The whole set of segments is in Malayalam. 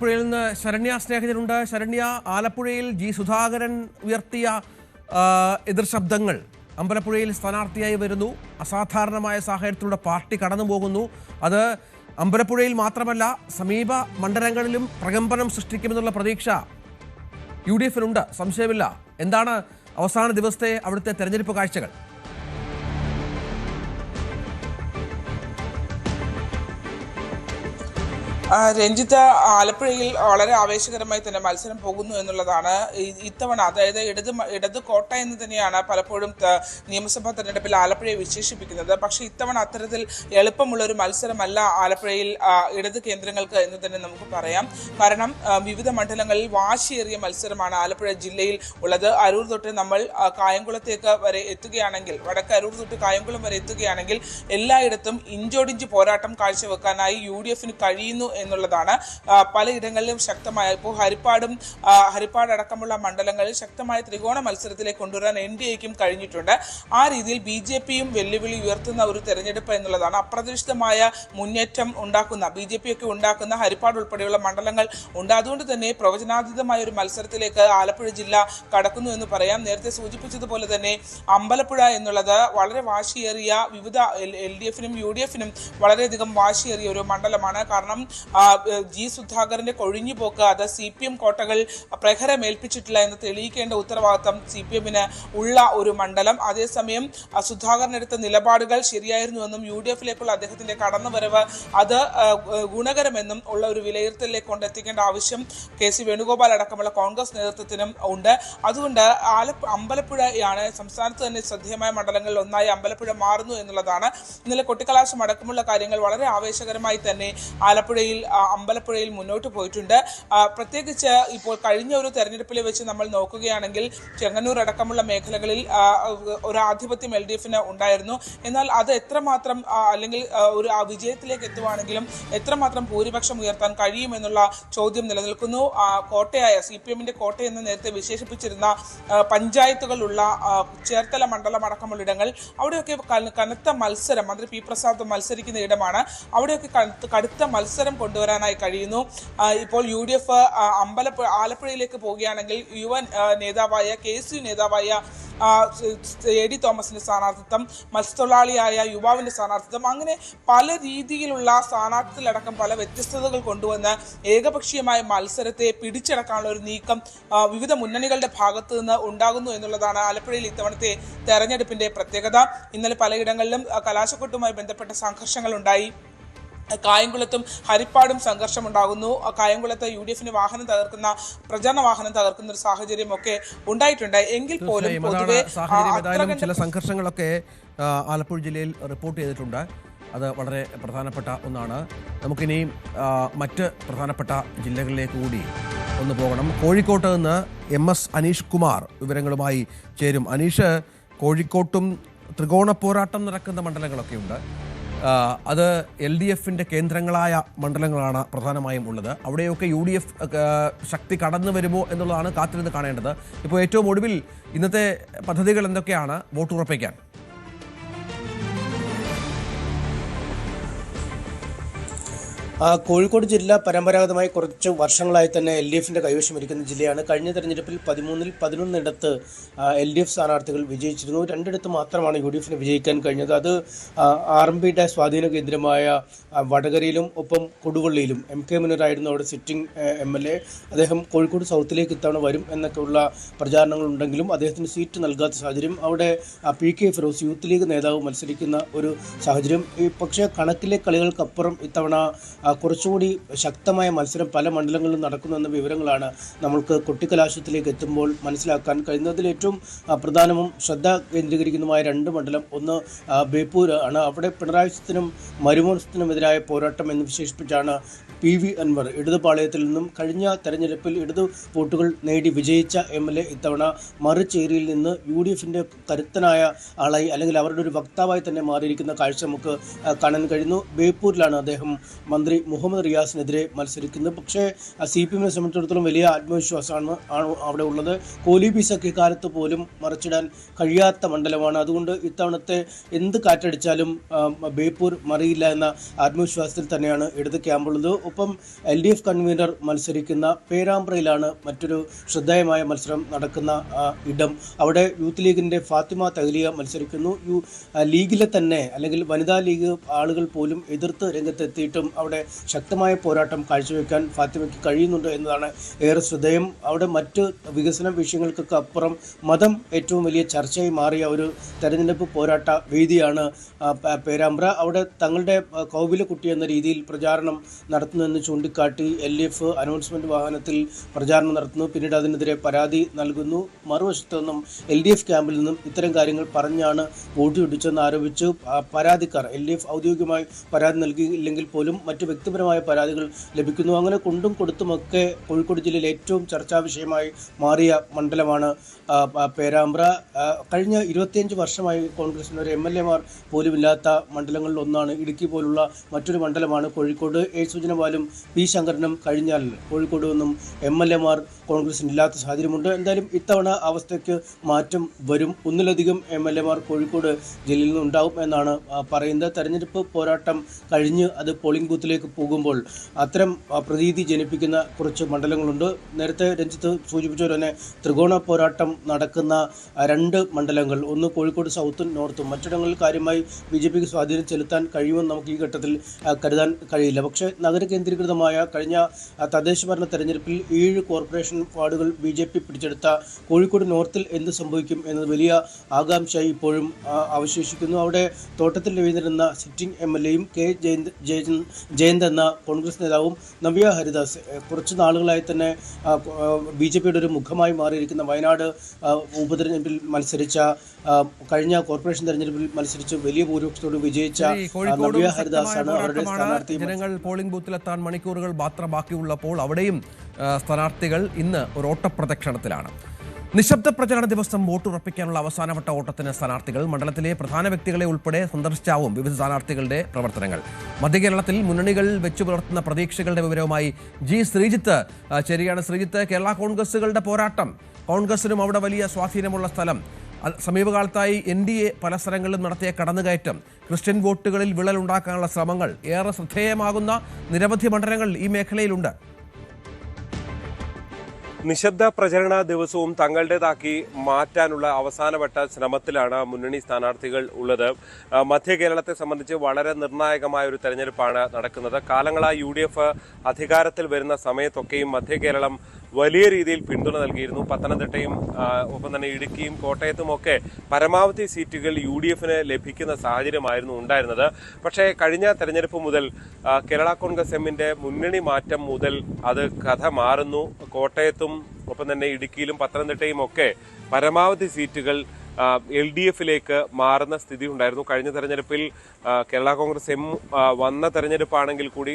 ആലപ്പുഴയിൽ നിന്ന് ശരണ്യ സ്നേഹിതരുണ്ട്. ശരണ്യ, ആലപ്പുഴയിൽ ജി സുധാകരൻ ഉയർത്തിയ എതിർ ശബ്ദങ്ങൾ അമ്പലപ്പുഴയിൽ സ്ഥാനാർത്ഥിയായി വരുന്നു. അസാധാരണമായ സാഹചര്യത്തിലൂടെ പാർട്ടി കടന്നു പോകുന്നു. അത് അമ്പലപ്പുഴയിൽ മാത്രമല്ല, സമീപ മണ്ഡലങ്ങളിലും പ്രകമ്പനം സൃഷ്ടിക്കുമെന്നുള്ള പ്രതീക്ഷ UDF-നുണ്ട്, സംശയമില്ല. എന്താണ് അവസാന ദിവസത്തെ അവിടുത്തെ തെരഞ്ഞെടുപ്പ് കാഴ്ചകൾ? രഞ്ജിത്ത്, ആലപ്പുഴയിൽ വളരെ ആവേശകരമായി തന്നെ മത്സരം പോകുന്നു എന്നുള്ളതാണ് ഇത്തവണ. അതായത് ഇടത് കോട്ട എന്ന് തന്നെയാണ് പലപ്പോഴും നിയമസഭാ തെരഞ്ഞെടുപ്പിൽ ആലപ്പുഴയെ വിശേഷിപ്പിക്കുന്നത്. പക്ഷേ ഇത്തവണ അത്തരത്തിൽ എളുപ്പമുള്ള ഒരു മത്സരമല്ല ആലപ്പുഴയിൽ ഇടത് കേന്ദ്രങ്ങൾക്ക് എന്ന് തന്നെ നമുക്ക് പറയാം. കാരണം വിവിധ മണ്ഡലങ്ങളിൽ വാശിയേറിയ മത്സരമാണ് ആലപ്പുഴ ജില്ലയിൽ ഉള്ളത്. അരൂർ തൊട്ട് നമ്മൾ കായംകുളത്തേക്ക് വരെ എത്തുകയാണെങ്കിൽ, വടക്ക് അരൂർ തൊട്ട് കായംകുളം വരെ എത്തുകയാണെങ്കിൽ എല്ലായിടത്തും ഇഞ്ചോടിഞ്ച് പോരാട്ടം കാഴ്ചവെക്കാനായി UDF-ന് കഴിയുന്നു എന്നുള്ളതാണ്. പലയിടങ്ങളിലും ശക്തമായ, ഇപ്പോൾ ഹരിപ്പാട് അടക്കമുള്ള മണ്ഡലങ്ങളിൽ ശക്തമായ ത്രികോണ മത്സരത്തിലേക്ക് കൊണ്ടുവരാൻ NDA-ക്കും കഴിഞ്ഞിട്ടുണ്ട്. ആ രീതിയിൽ BJP-യും വെല്ലുവിളി ഉയർത്തുന്ന ഒരു തെരഞ്ഞെടുപ്പ് എന്നുള്ളതാണ്. അപ്രതീക്ഷിതമായ മുന്നേറ്റം ഉണ്ടാക്കുന്ന, BJP-യൊക്കെ ഉണ്ടാക്കുന്ന ഹരിപ്പാട് ഉൾപ്പെടെയുള്ള മണ്ഡലങ്ങൾ ഉണ്ട്. അതുകൊണ്ട് തന്നെ പ്രവചനാതീതമായ ഒരു മത്സരത്തിലേക്ക് ആലപ്പുഴ ജില്ല കടക്കുന്നു എന്ന് പറയാം. നേരത്തെ സൂചിപ്പിച്ചതുപോലെ തന്നെ അമ്പലപ്പുഴ എന്നുള്ളത് വളരെ വാശിയേറിയ, വിവിധ LDF-നും UDF-നും വളരെയധികം വാശിയേറിയ ഒരു മണ്ഡലമാണ്. കാരണം ജി സുധാകരന്റെ കൊഴിഞ്ഞുപോക്ക്, അത് CPM കോട്ടകൾ പ്രഹരമേൽപ്പിച്ചിട്ടില്ല എന്ന് തെളിയിക്കേണ്ട ഉത്തരവാദിത്തം CPM-ന് ഉള്ള ഒരു മണ്ഡലം. അതേസമയം സുധാകരനെടുത്ത നിലപാടുകൾ ശരിയായിരുന്നുവെന്നും UDF-ലേക്കുള്ള അദ്ദേഹത്തിന്റെ കടന്നുവരവ് അത് ഗുണകരമെന്നും ഉള്ള ഒരു വിലയിരുത്തലിലേക്ക് കൊണ്ടെത്തിക്കേണ്ട ആവശ്യം KC വേണുഗോപാൽ അടക്കമുള്ള കോൺഗ്രസ് നേതൃത്വത്തിനും ഉണ്ട്. അതുകൊണ്ട് അമ്പലപ്പുഴയാണ് സംസ്ഥാനത്ത് തന്നെ ശ്രദ്ധേയമായ മണ്ഡലങ്ങളിൽ ഒന്നായി അമ്പലപ്പുഴ മാറുന്നു എന്നുള്ളതാണ്. ഇന്നലെ കൊട്ടിക്കലാശം അടക്കമുള്ള കാര്യങ്ങൾ വളരെ ആവേശകരമായി തന്നെ അമ്പലപ്പുഴയിൽ മുന്നോട്ട് പോയിട്ടുണ്ട്. പ്രത്യേകിച്ച് ഇപ്പോൾ കഴിഞ്ഞ ഒരു തെരഞ്ഞെടുപ്പിൽ വെച്ച് നമ്മൾ നോക്കുകയാണെങ്കിൽ ചെങ്ങന്നൂർ അടക്കമുള്ള മേഖലകളിൽ ഒരു ആധിപത്യം LDF-ന് ഉണ്ടായിരുന്നു. എന്നാൽ അത് എത്രമാത്രം, അല്ലെങ്കിൽ ഒരു വിജയത്തിലേക്ക് എത്തുവാണെങ്കിലും എത്രമാത്രം ഭൂരിപക്ഷം ഉയർത്താൻ കഴിയുമെന്നുള്ള ചോദ്യം നിലനിൽക്കുന്നു. കോട്ടയായ CPM-ന്റെ കോട്ടയെന്ന് നേരത്തെ വിശേഷിപ്പിച്ചിരുന്ന പഞ്ചായത്തുകളുള്ള ചേർത്തല മണ്ഡലം അടക്കമുള്ള ഇടങ്ങൾ, അവിടെയൊക്കെ കനത്ത മത്സരം, മന്ത്രി P. പ്രസാദ് മത്സരിക്കുന്ന ഇടമാണ്. അവിടെയൊക്കെ കടുത്ത മത്സരം കൊണ്ടുവരാനായി കഴിയുന്നു. ഇപ്പോൾ UDF ആലപ്പുഴയിലേക്ക് പോവുകയാണെങ്കിൽ യുവ നേതാവായ KSU നേതാവായ AD തോമസിന്റെ സ്ഥാനാർത്ഥിത്വം, മത്സ്യത്തൊഴിലാളിയായ യുവാവിന്റെ സ്ഥാനാർത്ഥിത്വം, അങ്ങനെ പല രീതിയിലുള്ള സ്ഥാനാർത്ഥികളടക്കം പല വ്യത്യസ്തതകൾ കൊണ്ടുവന്ന് ഏകപക്ഷീയമായ മത്സരത്തെ പിടിച്ചടക്കാനുള്ള ഒരു നീക്കം വിവിധ മുന്നണികളുടെ ഭാഗത്തു നിന്ന് ഉണ്ടാകുന്നു എന്നുള്ളതാണ് ആലപ്പുഴയിൽ ഇത്തവണത്തെ തെരഞ്ഞെടുപ്പിന്റെ പ്രത്യേകത. ഇന്നലെ പലയിടങ്ങളിലും കലാശക്കൊട്ടുമായി ബന്ധപ്പെട്ട സംഘർഷങ്ങൾ ഉണ്ടായി. കായംകുളത്തും ഹരിപ്പാടും സംഘർഷമുണ്ടാകുന്നു. കായംകുളത്ത് UDF-ന് പ്രചാരണ വാഹനം തകർക്കുന്ന ഒരു സാഹചര്യം ഒക്കെ ഉണ്ടായിട്ടുണ്ട്. എങ്കിൽ പോലും പൊതുവെ ചില സംഘർഷങ്ങളൊക്കെ ആലപ്പുഴ ജില്ലയിൽ റിപ്പോർട്ട് ചെയ്തിട്ടുണ്ട്. അത് വളരെ പ്രധാനപ്പെട്ട ഒന്നാണ്. നമുക്കിനി മറ്റ് പ്രധാനപ്പെട്ട ജില്ലകളിലേക്ക് കൂടി ഒന്ന് പോകണം. കോഴിക്കോട്ട് നിന്ന് MS അനീഷ് കുമാർ വിവരങ്ങളുമായി ചേരും. അനീഷ്, കോഴിക്കോട്ടും ത്രികോണ പോരാട്ടം നടക്കുന്ന മണ്ഡലങ്ങളൊക്കെ ഉണ്ട്. അത് LDF-ന്റെ കേന്ദ്രങ്ങളായ മണ്ഡലങ്ങളാണ് പ്രധാനമായും ഉള്ളത്. അവിടെയൊക്കെ UDF ശക്തി കടന്നു വരുമോ എന്നുള്ളതാണ് കാത്തിരുന്ന് കാണേണ്ടത്. ഇപ്പോൾ ഏറ്റവും ഒടുവിൽ ഇന്നത്തെ പദ്ധതികൾ എന്തൊക്കെയാണ് വോട്ട് ഉറപ്പിക്കാൻ? കോഴിക്കോട് ജില്ല പരമ്പരാഗതമായി കുറച്ച് വർഷങ്ങളായി തന്നെ LDF-ന്റെ കൈവശമിരിക്കുന്ന ജില്ലയാണ്. കഴിഞ്ഞ തെരഞ്ഞെടുപ്പിൽ 13-ൽ 11 LDF സ്ഥാനാർത്ഥികൾ വിജയിച്ചിരുന്നു. 2 മാത്രമാണ് UDF-ന് വിജയിക്കാൻ കഴിഞ്ഞത്. അത് RMPയുടെ സ്വാധീന കേന്ദ്രമായ വടകരയിലും ഒപ്പം കൊടുവള്ളിയിലും. MK മുനീറായിരുന്നു അവിടെ സിറ്റിംഗ് MLA. അദ്ദേഹം കോഴിക്കോട് സൗത്തിലേക്ക് ഇത്തവണ വരും എന്നൊക്കെയുള്ള പ്രചാരണങ്ങളുണ്ടെങ്കിലും അദ്ദേഹത്തിന് സീറ്റ് നൽകാത്ത സാഹചര്യം. അവിടെ PK ഫിറോസ് യൂത്ത് ലീഗ് നേതാവ് മത്സരിക്കുന്ന ഒരു സാഹചര്യം. പക്ഷേ കണക്കിലെ കളികൾക്കപ്പുറം ഇത്തവണ കുറച്ചുകൂടി ശക്തമായ മത്സരം പല മണ്ഡലങ്ങളിലും നടക്കുന്നുവെന്ന വിവരങ്ങളാണ് നമ്മൾക്ക് കൊട്ടിക്കലാശത്തിലേക്ക് എത്തുമ്പോൾ മനസ്സിലാക്കാൻ കഴിയുന്നതിൽ ഏറ്റവും പ്രധാനവും ശ്രദ്ധ കേന്ദ്രീകരിക്കുന്നതുമായ 2 മണ്ഡലം. ഒന്ന് ബേപ്പൂർ ആണ്. അവിടെ പിണറായി വിജയനും മരുമോനത്തിനുമെതിരായ പോരാട്ടം എന്ന് വിശേഷിപ്പിച്ചാണ് PV അൻവർ ഇടതുപാളയത്തിൽ നിന്നും കഴിഞ്ഞ തെരഞ്ഞെടുപ്പിൽ ഇടതു വോട്ടുകൾ നേടി വിജയിച്ച MLA ഇത്തവണ മറുചേരിയിൽ നിന്ന് UDF-ന്റെ കരുത്തനായ ആളായി, അല്ലെങ്കിൽ അവരുടെ ഒരു വക്താവായി തന്നെ മാറിയിരിക്കുന്ന കാഴ്ച നമുക്ക് കാണാൻ കഴിയുന്നു. ബേപ്പൂരിലാണ് അദ്ദേഹം മന്ത്രി മുഹമ്മദ് റിയാസിനെതിരെ മത്സരിക്കുന്നത്. പക്ഷേ CPM-നെ സംബന്ധിച്ചിടത്തോളം വലിയ ആത്മവിശ്വാസമാണ് അവിടെ ഉള്ളത്. കോലീബി സഖ്യകാലത്ത് പോലും മറിച്ചിടാൻ കഴിയാത്ത മണ്ഡലമാണ്. അതുകൊണ്ട് ഇത്തവണത്തെ എന്ത് കാറ്റടിച്ചാലും ബേപ്പൂർ മറിയില്ല എന്ന ആത്മവിശ്വാസത്തിൽ തന്നെയാണ് ഇടത് ക്യാമ്പുള്ളത്. ഒപ്പം LDF കൺവീനർ മത്സരിക്കുന്ന പേരാമ്പ്രയിലാണ് മറ്റൊരു ശ്രദ്ധേയമായ മത്സരം നടക്കുന്ന ഇടം. അവിടെ യൂത്ത് ലീഗിൻ്റെ ഫാത്തിമ തഹ്ലിയ മത്സരിക്കുന്നു. ലീഗിലെ തന്നെ അല്ലെങ്കിൽ വനിതാ ലീഗ് ആളുകൾ പോലും എതിർത്ത് രംഗത്തെത്തിയിട്ടും അവിടെ ശക്തമായ പോരാട്ടം കാഴ്ചവെക്കാൻ ഫാത്തിമയ്ക്ക് കഴിയുന്നുണ്ട് എന്നതാണ് ഏറെ ശ്രദ്ധേയം. അവിടെ മറ്റ് വികസന വിഷയങ്ങൾക്കൊക്കെ അപ്പുറം മതം ഏറ്റവും വലിയ ചർച്ചയായി മാറിയ ഒരു തെരഞ്ഞെടുപ്പ് പോരാട്ട വേദിയാണ് പേരാമ്പ്ര. അവിടെ തങ്ങളുടെ കൗവിലക്കുട്ടി എന്ന രീതിയിൽ പ്രചാരണം നടത്തുന്നുവെന്ന് ചൂണ്ടിക്കാട്ടി LDF അനൗൺസ്മെന്റ് വാഹനത്തിൽ പ്രചാരണം നടത്തുന്നു. പിന്നീട് അതിനെതിരെ പരാതി നൽകുന്നു. മറുവശത്തു നിന്നും LDF ക്യാമ്പിൽ നിന്നും ഇത്തരം കാര്യങ്ങൾ പറഞ്ഞാണ് വോട്ട് പിടിച്ചെന്ന് ആരോപിച്ച് പരാതിക്കാർ LDF ഔദ്യോഗികമായി പരാതി നൽകിയില്ലെങ്കിൽ പോലും മറ്റ് വ്യക്തിപരമായ പരാതികൾ ലഭിക്കുന്നു. അങ്ങനെ കൊണ്ടും കൊടുത്തുമൊക്കെ കോഴിക്കോട് ജില്ലയിൽ ഏറ്റവും ചർച്ചാ വിഷയമായി മാറിയ മണ്ഡലമാണ് പേരാമ്പ്ര. കഴിഞ്ഞ 25 വർഷമായി കോൺഗ്രസിന് ഒരു MLA-മാർ പോലുമില്ലാത്ത മണ്ഡലങ്ങളിൽ ഒന്നാണ്. ഇടുക്കി പോലുള്ള മറ്റൊരു മണ്ഡലമാണ് കോഴിക്കോട്. A. സുജനപാലും P. ശങ്കരനും കഴിഞ്ഞാൽ കോഴിക്കോട് നിന്നും MLA-മാർ കോൺഗ്രസിന് ഇല്ലാത്ത സാഹചര്യമുണ്ട്. എന്തായാലും ഇത്തവണ അവസ്ഥയ്ക്ക് മാറ്റം വരും. ഒന്നിലധികം MLA-മാർ കോഴിക്കോട് ജില്ലയിൽ നിന്നുണ്ടാവും എന്നാണ് പറയുന്നത്. തെരഞ്ഞെടുപ്പ് പോരാട്ടം കഴിഞ്ഞ് അത് പോളിംഗ് ബൂത്തിലേക്ക് പോകുമ്പോൾ അത്തരം പ്രതീതി ജനിപ്പിക്കുന്ന കുറച്ച് മണ്ഡലങ്ങളുണ്ട്. നേരത്തെ രഞ്ജിത്ത് സൂചിപ്പിച്ച തന്നെ ത്രികോണ പോരാട്ടം നടക്കുന്ന 2 മണ്ഡലങ്ങൾ, ഒന്ന് കോഴിക്കോട് സൗത്തും നോർത്തും. മറ്റിടങ്ങളിൽ കാര്യമായി BJPക്ക് സ്വാധീനം ചെലുത്താൻ കഴിയുമെന്ന് നമുക്ക് ഈ ഘട്ടത്തിൽ കരുതാൻ കഴിയില്ല. പക്ഷേ നഗര കേന്ദ്രീകൃതമായ കഴിഞ്ഞ തദ്ദേശ ഭരണ തെരഞ്ഞെടുപ്പിൽ 7 കോർപ്പറേഷൻ വാർഡുകൾ BJP പിടിച്ചെടുത്ത കോഴിക്കോട് നോർത്തിൽ എന്ത് സംഭവിക്കും എന്നത് വലിയ ആകാംക്ഷയായി ഇപ്പോഴും അവശേഷിക്കുന്നു. അവിടെ തോട്ടത്തിൽ രവീന്ദ്രൻ എന്ന സിറ്റിംഗ് MLA-യും K. ജയന്ത് എന്ന കോൺഗ്രസ് നേതാവും നവ്യ ഹരിദാസ് കുറച്ച് നാളുകളായി തന്നെ BJPയുടെ ഒരു മുഖമായി മാറിയിരിക്കുന്ന വയനാട് ഉപതെരഞ്ഞെടുപ്പിൽ മത്സരിച്ച കഴിഞ്ഞ കോർപ്പറേഷൻ തെരഞ്ഞെടുപ്പിൽ മത്സരിച്ച് വലിയ ഭൂരിപക്ഷത്തോട് വിജയിച്ച നവ്യ ഹരിദാസാണ് അവരുടെ സ്ഥാനാർത്ഥി. ജനങ്ങൾ പോളിംഗ് ബൂത്തിലെത്താൻ മണിക്കൂറുകൾ മാത്രം ബാക്കിയുള്ളപ്പോൾ അവിടെയും സ്ഥാനാർത്ഥികൾ ഇന്ന് ഒരു ഓട്ടപ്രദക്ഷിണത്തിലാണ്. നിശബ്ദ പ്രചരണ ദിവസം വോട്ടുറപ്പിക്കാനുള്ള അവസാനവട്ട ഓട്ടത്തിന് സ്ഥാനാർത്ഥികൾ. മണ്ഡലത്തിലെ പ്രധാന വ്യക്തികളെ ഉൾപ്പെടെ സന്ദർശിച്ചാവും വിവിധ സ്ഥാനാർത്ഥികളുടെ പ്രവർത്തനങ്ങൾ. മധ്യകേരളത്തിൽ മുന്നണികൾ വെച്ചു പുലർത്തുന്ന പ്രതീക്ഷകളുടെ വിവരവുമായി G. ശ്രീജിത്ത് ചേരുകയാണ്. ശ്രീജിത്ത്, കേരള കോൺഗ്രസുകളുടെ പോരാട്ടം, കോൺഗ്രസിനും അവിടെ വലിയ സ്വാധീനമുള്ള സ്ഥലം, സമീപകാലത്തായി NDA പല സ്ഥലങ്ങളിലും നടത്തിയ കടന്നുകയറ്റം, ക്രിസ്ത്യൻ വോട്ടുകളിൽ വിള്ളലുണ്ടാക്കാനുള്ള ശ്രമങ്ങൾ, ഏറെ ശ്രദ്ധേയമാകുന്ന നിരവധി മണ്ഡലങ്ങൾ ഈ മേഖലയിലുണ്ട്. നിശബ്ദ പ്രചരണ ദിവസവും തങ്ങളുടേതാക്കി മാറ്റാനുള്ള അവസാനവട്ട ശ്രമത്തിലാണ് മുന്നണി സ്ഥാനാർത്ഥികൾ ഉള്ളത്. മധ്യ കേരളത്തെ സംബന്ധിച്ച് വളരെ നിർണായകമായ ഒരു തെരഞ്ഞെടുപ്പാണ് നടക്കുന്നത്. കാലങ്ങളായി UDF അധികാരത്തിൽ വരുന്ന സമയത്തൊക്കെയും മധ്യ കേരളം വലിയ രീതിയിൽ പിന്തുണ നൽകിയിരുന്നു. പത്തനംതിട്ടയും ഒപ്പം തന്നെ ഇടുക്കിയും കോട്ടയത്തുമൊക്കെ പരമാവധി സീറ്റുകൾ UDF-ന് ലഭിക്കുന്ന സാഹചര്യമായിരുന്നു ഉണ്ടായിരുന്നത്. പക്ഷേ കഴിഞ്ഞ തെരഞ്ഞെടുപ്പ് മുതൽ കേരള കോൺഗ്രസ് എമ്മിന്റെ മുന്നണി മാറ്റം മുതൽ അത് കഥ മാറുന്നു. കോട്ടയത്തും ഒപ്പം തന്നെ ഇടുക്കിയിലും പത്തനംതിട്ടയും ഒക്കെ പരമാവധി സീറ്റുകൾ LDF-ലേക്ക് മാറുന്ന സ്ഥിതി ഉണ്ടായിരുന്നു. കഴിഞ്ഞ തെരഞ്ഞെടുപ്പിൽ കേരള കോൺഗ്രസ് എം വന്ന തെരഞ്ഞെടുപ്പാണെങ്കിൽ കൂടി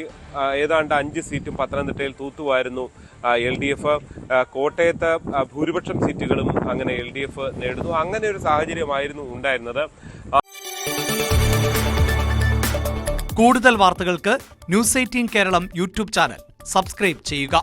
ഏതാണ്ട് 5 സീറ്റും പത്തനംതിട്ടയിൽ തൂത്തുവായിരുന്നു LDF. കോട്ടയത്ത് ഭൂരിപക്ഷം സീറ്റുകളും അങ്ങനെ LDF നേടുന്നു. അങ്ങനെ ഒരു സാഹചര്യമായിരുന്നു ഉണ്ടായിരുന്നത്. കൂടുതൽ വാർത്തകൾക്ക് News 18 Keralam YouTube channel subscribe ചെയ്യുക.